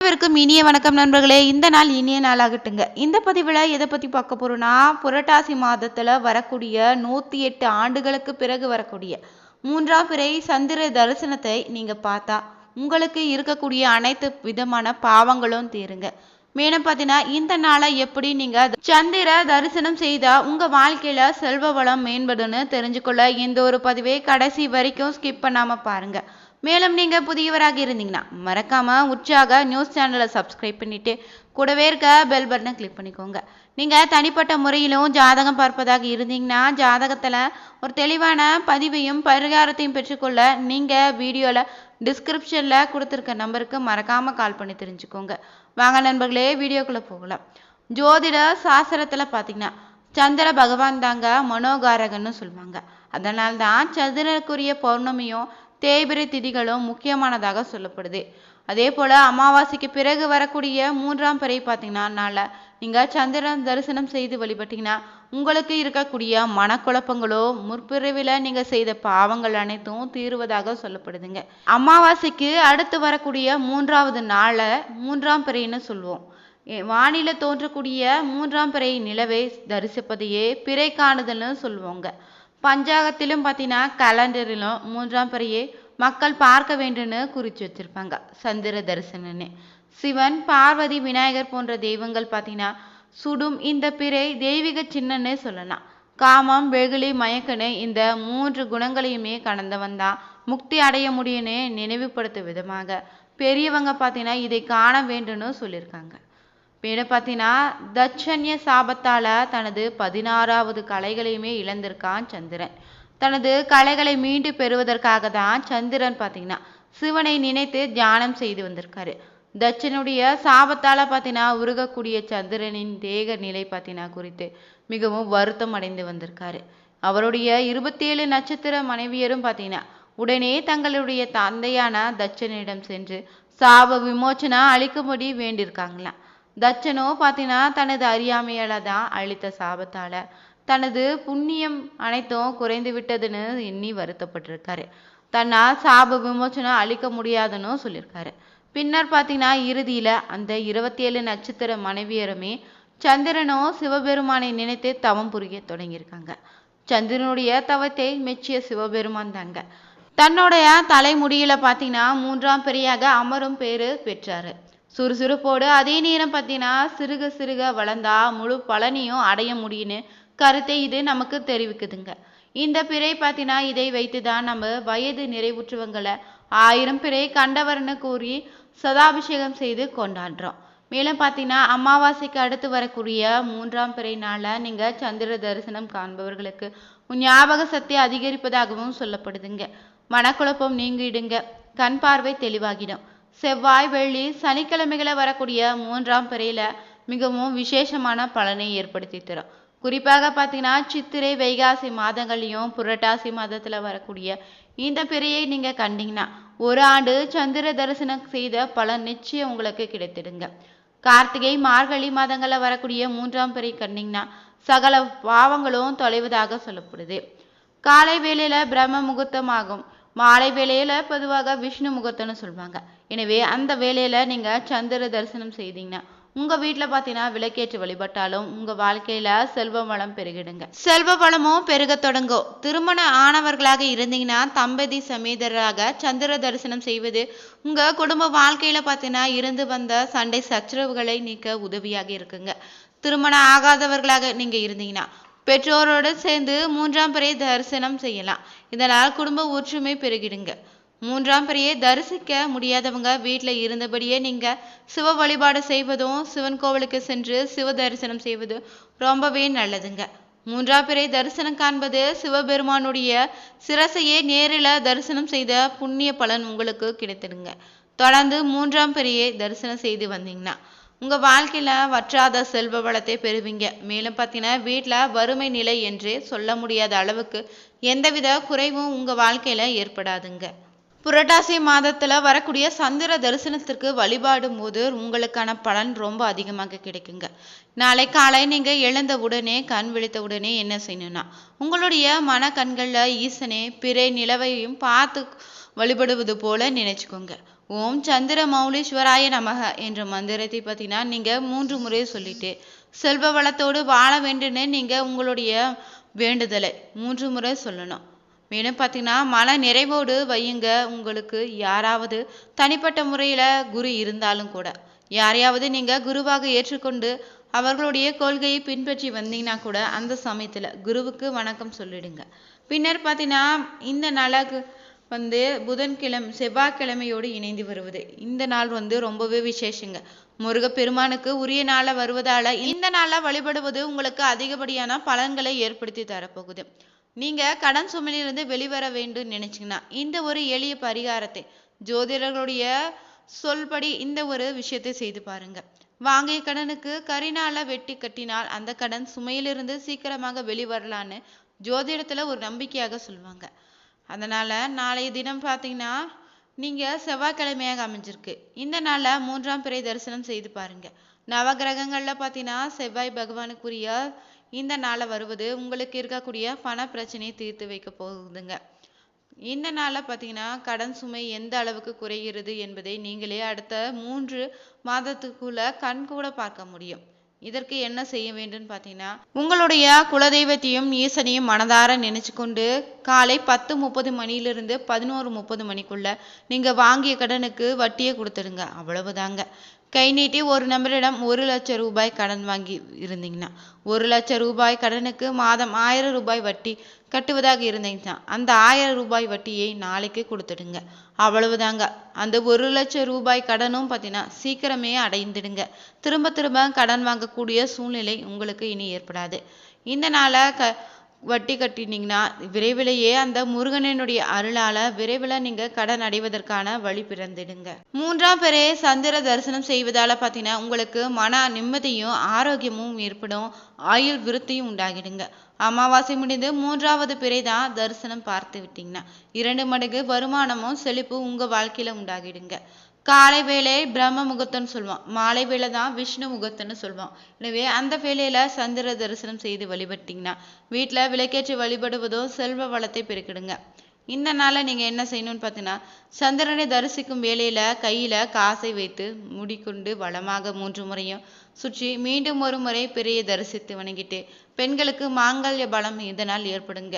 அனைவருக்கும் இனிய வணக்கம் நண்பர்களே. இந்த நாள் இனிய நாளாகட்டுங்க. இந்த பதிவில் எதை பற்றி பார்க்க போகிறோன்னா, புரட்டாசி மாதத்தில் வரக்கூடிய 108 ஆண்டுகளுக்கு பிறகு வரக்கூடிய 3ஆம் பிறை சந்திர தரிசனத்தை நீங்கள் பார்த்தா உங்களுக்கு இருக்கக்கூடிய அனைத்து விதமான பாவங்களும் தீருங்க. மேலும் பார்த்தீங்கன்னா, இந்த நாளை எப்படி நீங்கள் சந்திர தரிசனம் செய்தால் உங்கள் வாழ்க்கையில் செல்வ வளம் மேம்படுன்னு தெரிஞ்சுக்கொள்ள இந்த ஒரு பதிவை கடைசி வரைக்கும் ஸ்கிப் பண்ணாமல் பாருங்கள். மேலும் நீங்கள் புதியவராக இருந்தீங்கன்னா மறக்காமல் உற்சாக நியூஸ் சேனலை சப்ஸ்கிரைப் பண்ணிவிட்டு கூடவே இருக்க பெல் பட்டனை கிளிக் பண்ணிக்கோங்க. நீங்கள் தனிப்பட்ட முறையிலும் ஜாதகம் பார்ப்பதாக இருந்தீங்கன்னா ஜாதகத்தில் ஒரு தெளிவான பதிவையும் பரிகாரத்தையும் பெற்றுக்கொள்ள நீங்கள் வீடியோவில் டிஸ்கிரிப்ஷனில் கொடுத்துருக்க நம்பருக்கு மறக்காமல் கால் பண்ணி தெரிஞ்சுக்கோங்க. வாங்க நண்பர்களே, வீடியோக்குள்ளே போகலாம். ஜோதிட சாஸ்திரத்தில் பார்த்தீங்கன்னா சந்திர பகவான் தாங்க மனோகாரகன்னு சொல்லுவாங்க. அதனால்தான் சந்திரனுக்குரிய பௌர்ணமியும் தேய்பிரை திதிகளும் முக்கியமானதாக சொல்லப்படுது. அதே போல் அமாவாசைக்கு பிறகு வரக்கூடிய 3ஆம் பிறை பார்த்தீங்கன்னா நாளை நீங்கள் சந்திரன் தரிசனம் செய்து வழிபட்டீங்கன்னா உங்களுக்கு இருக்கக்கூடிய மனக்குழப்பங்களோ முற்பிறவில நீங்கள் செய்த பாவங்கள் அனைத்தும் தீருவதாக சொல்லப்படுதுங்க. அமாவாசைக்கு அடுத்து வரக்கூடிய 3ஆவது நாளை 3ஆம் பிறைன்னு சொல்லுவோம். வானில தோன்றக்கூடிய 3ஆம் பிறை நிலவை தரிசிப்பதையே பிறை காணுதல்னு சொல்லுவாங்க. பஞ்சாங்கத்திலும் பார்த்தீங்கன்னா கலண்டரிலும் 3ஆம் பிறையை மக்கள் பார்க்க வேண்டும்னு குறித்து வச்சிருப்பாங்க. சந்திர தரிசனன்னு சிவன், பார்வதி, விநாயகர் போன்ற தெய்வங்கள் பார்த்தீங்கன்னா சுடும் இந்த பிறை தெய்வீக சின்னன்னு சொல்லலாம். காமம், வெகுளி, மயக்கன்னு இந்த 3 குணங்களையுமே கடந்தவன் தான் முக்தி அடைய முடியும்னு நினைவுபடுத்தும் விதமாக பெரியவங்க பார்த்தீங்கன்னா இதை காண வேண்டும்னு சொல்லியிருக்காங்க. மேலும் பார்த்தீங்கன்னா தட்சண்ய சாபத்தால் தனது 16வது கலைகளையுமே இழந்திருக்கான் சந்திரன். தனது கலைகளை மீண்டு பெறுவதற்காக தான் சந்திரன் பார்த்தீங்கன்னா சிவனை நினைத்து தியானம் செய்து வந்திருக்காரு. தட்சனுடைய சாபத்தால் பார்த்தீங்கன்னா உருகக்கூடிய சந்திரனின் தேக நிலை பார்த்தீங்கன்னா குறித்து மிகவும் வருத்தம் அடைந்து வந்திருக்காரு. அவருடைய 27 நட்சத்திர மனைவியரும் பார்த்தீங்கன்னா உடனே தங்களுடைய தந்தையான தட்சனிடம் சென்று சாப விமோச்சனா அளிக்கும்படி வேண்டியிருக்காங்களாம். தட்சனோ பார்த்தீங்கன்னா தனது அறியாமையால தான் அளித்த சாபத்தால தனது புண்ணியம் அனைத்தும் குறைந்து விட்டதுன்னு எண்ணி வருத்தப்பட்டிருக்காரு. தன்னால் சாப விமோச்சனம் அளிக்க முடியாதுன்னு சொல்லியிருக்காரு. பின்னர் பார்த்தீங்கன்னா இறுதியில அந்த 27 நட்சத்திர மனைவியருமே சந்திரனோ சிவபெருமானை நினைத்து தவம் புரிய தொடங்கியிருக்காங்க. சந்திரனுடைய தவத்தை மெச்சிய சிவபெருமான் தாங்க தன்னுடைய தலைமுடியில பார்த்தீங்கன்னா 3ஆம் பிறையாக அமரும் பேரு பெற்றாரு. சுறுசுறுப்போடு அதே நேரம் பார்த்தீங்கன்னா சிறுக சிறுக வளர்ந்தா முழு பலனையும் அடைய முடியும்னு கருத்தை இது நமக்கு தெரிவிக்குதுங்க. இந்த பிறை பார்த்தீங்கன்னா இதை வைத்து தான் நம்ம வயது நிறைவுற்றவங்களை 1000 பிறை கண்டவர்னு கூறி சதாபிஷேகம் செய்து கொண்டாடுறோம். மேலும் பார்த்தீங்கன்னா அமாவாசைக்கு அடுத்து வரக்கூடிய 3ஆம் பிறை நாளில் நீங்கள் சந்திர தரிசனம் காண்பவர்களுக்கு ஞாபக சக்தி அதிகரிப்பதாகவும் சொல்லப்படுதுங்க. மனக்குழப்பம் நீங்கிடுங்க, கண் பார்வை தெளிவாகிடும். செவ்வாய், வெள்ளி, சனிக்கிழமைகளை வரக்கூடிய 3ஆம் பிறையில மிகவும் விசேஷமான பலனை ஏற்படுத்தி தரும். குறிப்பாக பார்த்தீங்கன்னா சித்திரை, வைகாசி மாதங்களையும் புரட்டாசி மாதத்துல வரக்கூடிய இந்த பிறையை நீங்க கண்டீங்கன்னா ஒரு ஆண்டு சந்திர தரிசனம் செய்த பலன் நிச்சயம் உங்களுக்கு கிடைத்திடுங்க. கார்த்திகை, மார்கழி மாதங்கள்ல வரக்கூடிய 3ஆம் பிறை கண்டீங்கன்னா சகல பாவங்களும் தொலைவதாக சொல்லப்படுது. காலை வேளையில பிரம்ம முகூர்த்தம் ஆகும். மாலை வேளையில பொதுவாக விஷ்ணு முகூர்த்தம்னு சொல்லுவாங்க. எனவே அந்த வேளையில நீங்க சந்திர தரிசனம் செய்தீங்கன்னா உங்க வீட்டுல பாத்தீங்கன்னா விளக்கேற்று வழிபட்டாலும் உங்க வாழ்க்கையில செல்வ வளம் பெருகிடுங்க. செல்வ வளமும் பெருக தொடங்கும். திருமண ஆனவர்களாக இருந்தீங்கன்னா தம்பதி சமேதராக சந்திர தரிசனம் செய்வது உங்க குடும்ப வாழ்க்கையில பாத்தீங்கன்னா இருந்து வந்த சண்டை சச்சரவுகளை நீக்க உதவியாக இருக்குங்க. திருமணம் ஆகாதவர்களாக நீங்க இருந்தீங்கன்னா பெற்றோரோடு சேர்ந்து 3ஆம் பிறையை தரிசனம் செய்யலாம். இதனால் குடும்ப ஒற்றுமை பெருகிடுங்க. 3ஆம் பிறையை தரிசிக்க முடியாதவங்க வீட்டில் இருந்தபடியே நீங்க சிவ வழிபாடு செய்வதும் சிவன் கோவிலுக்கு சென்று சிவ தரிசனம் செய்வதும் ரொம்பவே நல்லதுங்க. 3ஆம் பிறை தரிசனம் காண்பது சிவபெருமானுடைய சிரசையே நேரில் தரிசனம் செய்த புண்ணிய பலன் உங்களுக்கு கிடைத்திடுங்க. தொடர்ந்து 3ஆம் பிறையை தரிசனம் செய்து வந்தீங்கன்னா உங்க வாழ்க்கையில வற்றாத செல்வ வளத்தை பெறுவீங்க. மேலும் பார்த்தீங்கன்னா வீட்டில் வறுமை நிலை என்றே சொல்ல முடியாத அளவுக்கு எந்தவித குறைவும் உங்க வாழ்க்கையில ஏற்படாதுங்க. புரட்டாசி மாதத்துல வரக்கூடிய சந்திர தரிசனத்திற்கு வழிபாடும் போது உங்களுக்கான பலன் ரொம்ப அதிகமாக கிடைக்குங்க. நாளை காலை நீங்க எழுந்த உடனே கண் விழித்த உடனே என்ன செய்யணும்னா உங்களுடைய மன கண்கள்ல ஈசனே பிறை நிலவையும் பார்த்து வழிபடுவது போல நினைச்சுக்கோங்க. ஓம் சந்திர மௌலீஸ்வராய நமக என்ற மந்திரத்தை பார்த்தீங்கன்னா நீங்கள் 3 முறை சொல்லிட்டு செல்வ வளத்தோடு வாழ வேண்டும்னு நீங்கள் உங்களுடைய வேண்டுதலை 3 முறை சொல்லணும். மேலும் பார்த்தீங்கன்னா மன நிறைவோடு வையுங்க. உங்களுக்கு யாராவது தனிப்பட்ட முறையில் குரு இருந்தாலும் கூட யாரையாவது நீங்கள் குருவாக ஏற்றுக்கொண்டு அவர்களுடைய கொள்கையை பின்பற்றி வந்தீங்கன்னா கூட அந்த சமயத்தில் குருவுக்கு வணக்கம் சொல்லிடுங்க. பின்னர் பார்த்தீங்கன்னா இந்த நாளாக புதன்கிழமை செவ்வாய்க்கிழமையோடு இணைந்து வருவது இந்த நாள் ரொம்பவே விசேஷங்க. முருகப்பெருமானுக்கு உரிய நாள வருவதால இந்த நாள வழிபடுவது உங்களுக்கு அதிகப்படியான பலன்களை ஏற்படுத்தி தரப்போகுது. நீங்க கடன் சுமையிலிருந்து வெளிவர வேண்டும் நினைச்சீங்கன்னா இந்த ஒரு எளிய பரிகாரத்தை ஜோதிடர்களுடைய சொல்படி இந்த ஒரு விஷயத்தை செய்து பாருங்க. வாங்கிய கடனுக்கு கரிநாள வெட்டி கட்டினால் அந்த கடன் சுமையிலிருந்து சீக்கிரமாக வெளிவரலான்னு ஜோதிடத்துல ஒரு நம்பிக்கையாக சொல்லுவாங்க. அதனால நாளைய தினம் பார்த்தீங்கன்னா நீங்க செவ்வாய்க்கிழமையாக அமைஞ்சிருக்கு. இந்த நாள்ல 3ஆம் பிறை தரிசனம் செய்து பாருங்க. நவகிரகங்கள்ல பார்த்தீங்கன்னா செவ்வாய் பகவானுக்குரிய இந்த நாளை வருவது உங்களுக்கு இருக்கக்கூடிய பண பிரச்சனையை தீர்த்து வைக்க போகுதுங்க. இந்த நாள்ல பார்த்தீங்கன்னா கடன் சுமை எந்த அளவுக்கு குறைகிறது என்பதை நீங்களே அடுத்த 3 மாதத்துக்குள்ள கண் கூட பார்க்க முடியும். இதற்கு என்ன செய்ய வேண்டும் பார்த்தீங்கன்னா உங்களுடைய குலதெய்வத்தையும் ஈசனையும் மனதார நினைச்சு கொண்டு காலை 10:30 மணியிலிருந்து 11:30 மணிக்குள்ள நீங்க வாங்கிய கடனுக்கு வட்டியை கொடுத்துடுங்க. அவ்வளவுதாங்க. கை நீட்டி ஒரு நபரிடம் 1 லட்சம் ரூபாய் கடன் வாங்கி இருந்தீங்கன்னா 1 லட்சம் ரூபாய் கடனுக்கு மாதம் 1000 ரூபாய் வட்டி கட்டுவதாக இருந்தீங்கன்னா அந்த 1000 ரூபாய் வட்டியை நாளைக்கு கொடுத்துடுங்க. அவ்வளவுதாங்க. அந்த 1 லட்சம் ரூபாய் கடனும் பார்த்தீங்கன்னா சீக்கிரமே அடைந்துடுங்க. திரும்ப திரும்ப கடன் வாங்கக்கூடிய சூழ்நிலை உங்களுக்கு இனி ஏற்படாது. இந்த நாளை வட்டி கட்டினீங்கன்னா விரைவிலேயே அந்த முருகனினுடைய அருளால விரைவில் நீங்க கடன் அடைவதற்கான வழி பிறந்திடுங்க. 3ஆம் பிறை சந்திர தரிசனம் செய்வதால பார்த்தீங்கன்னா உங்களுக்கு மன நிம்மதியும் ஆரோக்கியமும் ஏற்படும். ஆயுள் விருத்தியும் உண்டாகிடுங்க. அமாவாசை முடிந்து 3ஆவது பிறை தான் தரிசனம் பார்த்து விட்டீங்கன்னா 2 மடங்கு வருமானமும் செழிப்பு உங்க வாழ்க்கையில உண்டாகிடுங்க. காலை வேலை பிரம்ம முகூர்த்தம்னு சொல்லுவோம். மாலை வேலை தான் விஷ்ணு முகூர்த்தம்னு சொல்லுவோம். எனவே அந்த வேலையில சந்திர தரிசனம் செய்து வழிபட்டீங்கன்னா வீட்டில் விளக்கேற்றி வழிபடுவதும் செல்வ வளத்தை பெருக்கிடுங்க. இந்த நாளை நீங்க என்ன செய்யணும்னு பார்த்தீங்கன்னா சந்திரனை தரிசிக்கும் வேலையில கையில காசை வைத்து முடிக்கொண்டு வளமாக 3 முறையும் சுற்றி மீண்டும் ஒரு முறை பிறையை தரிசித்து வணங்கிட்டு பெண்களுக்கு மாங்கல்ய பலம் இதனால் ஏற்படுங்க.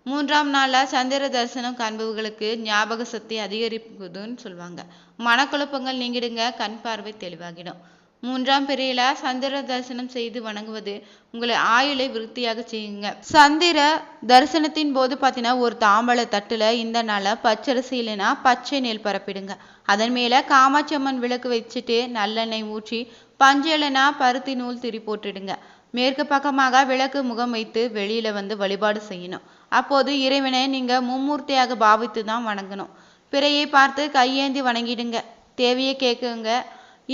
3ஆம் நாள்ல சந்திர தரிசனம் காண்பவர்களுக்கு ஞாபக சக்தி அதிகரிப்புதுன்னு சொல்லுவாங்க. மனக்குழப்பங்கள் நீங்கிடுங்க. கண் பார்வை தெளிவாகிடும். 3ஆம் பிறையில சந்திர தரிசனம் செய்து வணங்குவது உங்களை ஆயுளை விருத்தியாக செய்யுங்க. சந்திர தரிசனத்தின் போது பார்த்தீங்கன்னா ஒரு தாம்பழ தட்டுல இந்த நாள பச்சரிசி இல்லைன்னா பச்சை நெல் பரப்பிடுங்க. அதன் மேல காமாட்சி அம்மன் விளக்கு வச்சுட்டு நல்லெண்ணெய் ஊற்றி பஞ்சு இல்லைன்னா பருத்தி நூல் திரி போட்டுடுங்க. மேற்கு பக்கமாக விளக்கு முகம் வைத்து வெளியில வழிபாடு செய்யணும். அப்போது இறைவனை நீங்க மும்மூர்த்தியாக பாவித்து தான் வணங்கணும். பிறையை பார்த்து கையேந்தி வணங்கிடுங்க. தேவையை கேட்குங்க.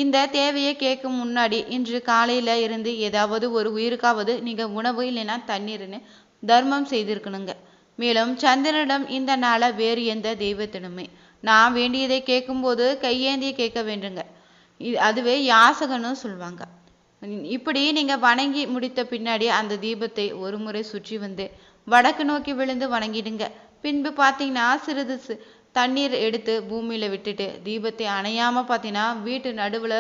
இந்த தேவையை கேட்கும் முன்னாடி இன்று காலையில இருந்து ஏதாவது ஒரு உயிருக்காவது நீங்க உணவு இல்லைன்னா தண்ணீர்னு தர்மம் செய்திருக்கணுங்க. மேலும் சந்திரனிடம் இந்த நாளை வேறு எந்த தெய்வத்தினுமே நான் வேண்டியதை கேட்கும்போது கையேந்திய கேட்க வேண்டுங்க. அதுவே யாசகன்னு சொல்லுவாங்க. இப்படி நீங்க வணங்கி முடித்த பின்னாடி அந்த தீபத்தை ஒரு முறை சுற்றி வடக்கு நோக்கி விழுந்து வணங்கிடுங்க. பின்பு பார்த்தீங்கன்னா சிறிது தண்ணீர் எடுத்து பூமியில விட்டுட்டு தீபத்தை அணையாம பார்த்தீங்கன்னா வீட்டு நடுவுல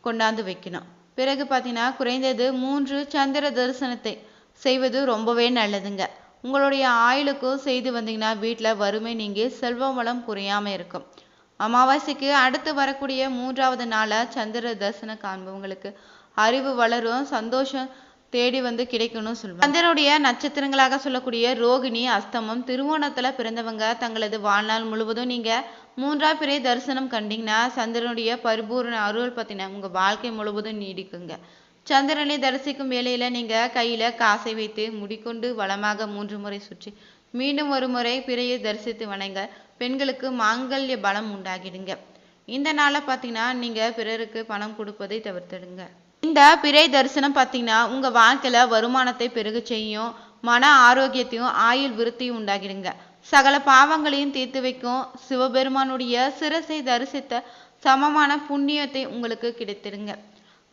கொண்டாந்து வைக்கணும். பிறகு பார்த்தீங்கன்னா குறைந்தது 3 சந்திர தரிசனத்தை செய்வது ரொம்பவே நல்லதுங்க. உங்களுடைய ஆயுளுக்கும் செய்து வந்தீங்கன்னா வீட்டில் வறுமை நீங்கி செல்வ வளம் குறையாம இருக்கும். அமாவாசைக்கு அடுத்து வரக்கூடிய 3ஆவது நாள சந்திர தரிசனம் காண்பவங்களுக்கு அறிவு வளரும். சந்தோஷம் தேடி கிடைக்கணும்னு சொல்லுவாங்க. சந்திரனுடைய நட்சத்திரங்களாக சொல்லக்கூடிய ரோகிணி அஸ்தமம் திருவோணத்துல பிறந்தவங்க தங்களது வாழ்நாள் முழுவதும் நீங்க 3ஆம் பிறை தரிசனம் கண்டீங்கன்னா சந்திரனுடைய பரிபூர்ண அருள் பத்தின உங்க வாழ்க்கை முழுவதும் நீடிக்குங்க. சந்திரனை தரிசிக்கும் வேளையில நீங்க கையில காசை வைத்து முடிக்கொண்டு வளமாக 3 முறை சுற்றி மீண்டும் ஒரு முறை பிறையை தரிசித்து வணங்க பெண்களுக்கு மாங்கல்ய பலம் உண்டாகிடுங்க. இந்த நாளை பார்த்தீங்கன்னா நீங்க பிறருக்கு பணம் கொடுப்பதை தவிர்த்திடுங்க. இந்த பிறை தரிசனம் பார்த்தீங்கன்னா உங்க வாழ்க்கையில வருமானத்தை பெருக செய்யும். மன ஆரோக்கியத்தையும் ஆயுள் விருத்தியும் உண்டாகிடுங்க. சகல பாவங்களையும் தீர்த்து வைக்கும். சிவபெருமானுடைய சிரசை தரிசித்த சமமான புண்ணியத்தை உங்களுக்கு கிடைத்திடுங்க.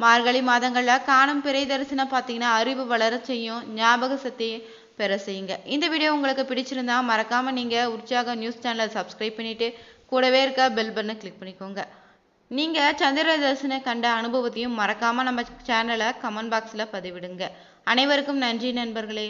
மார்கழி மாதங்கள்ல காணும் பிறை தரிசனம் பார்த்தீங்கன்னா அறிவு வளர செய்யும். ஞாபக சக்தியை பெற செய்யுங்க. இந்த வீடியோ உங்களுக்கு பிடிச்சிருந்தா மறக்காம நீங்க உற்சாக நியூஸ் சேனலை சப்ஸ்கிரைப் பண்ணிட்டு கூடவே இருக்க பெல் பட்டனை கிளிக் பண்ணிக்கோங்க. நீங்கள் சந்திர தரிசனை கண்ட அனுபவத்தையும் மறக்காமல் நம்ம சேனலை கமெண்ட் பாக்ஸில் பதிவிடுங்க. அனைவருக்கும் நன்றி நண்பர்களே.